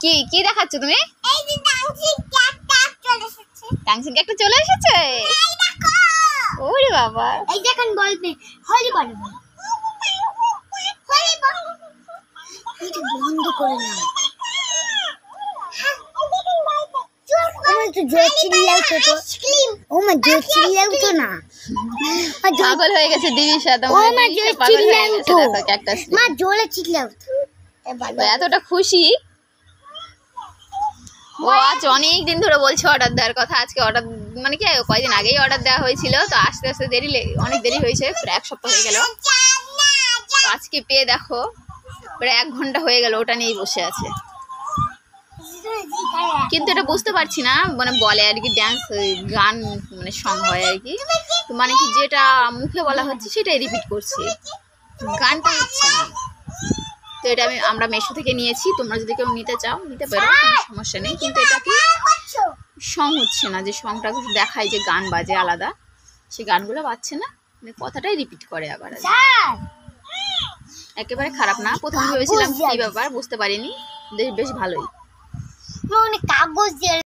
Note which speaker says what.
Speaker 1: কি কি দেখাচ্ছ তুমি? ডান্সিং একটা চলে এসেছে। ওরে বাবা,
Speaker 2: এই দেখেন বলতে হলি বল এটা বন্ধ করে না। জোর চিল্লাও তো ও মা জোর চিল্লাও তো না
Speaker 1: পাগল হয়ে গেছে দিদির সাথে।
Speaker 2: ও মা জোর চিল্লাও তো
Speaker 1: ক্যাকটাস
Speaker 2: মা জোরে চিল্লাও
Speaker 1: এতটা খুশি। ও আজ অনেক দিন ধরে বলছে অর্ডার দেওয়ার কথা। আজকে অর্ডার মানে কি কয়েকদিন আগেই অর্ডার দেওয়া হয়েছিল, তো আস্তে আস্তে অনেক দেরি হয়েছে, প্রায় 1 সপ্তাহ হয়ে গেল। আজকে পেয়ে দেখো প্রায় 1 ঘন্টা হয়ে গেল ওটা নিয়েই বসে আছে। কিন্তু এটা বুঝতে পারছি না, মানে বলে আর কি ডান্স গান মানে সং হয় আর কি, তো মানে কি যেটা মুখে বলা হচ্ছে সেটাই রিপিট করছে, গানটা হচ্ছে না। তো এটা আমরা মেশো থেকে নিয়েছি, তোমরা যদি কেউ নিতে চাও নিতে পারো, কোনো সমস্যা নেই। কিন্তু এটা কি সং হচ্ছে না, যে সংটা দেখায় যে গান বাজে আলাদা, সে গানগুলো বাজছে না, মানে কথাটাই রিপিট করে আবার। একেবারে খারাপ না, প্রথমে ভেবেছিলাম কি ব্যাপার বুঝতে পারিনি, বেশ ভালোই।
Speaker 2: কাগজ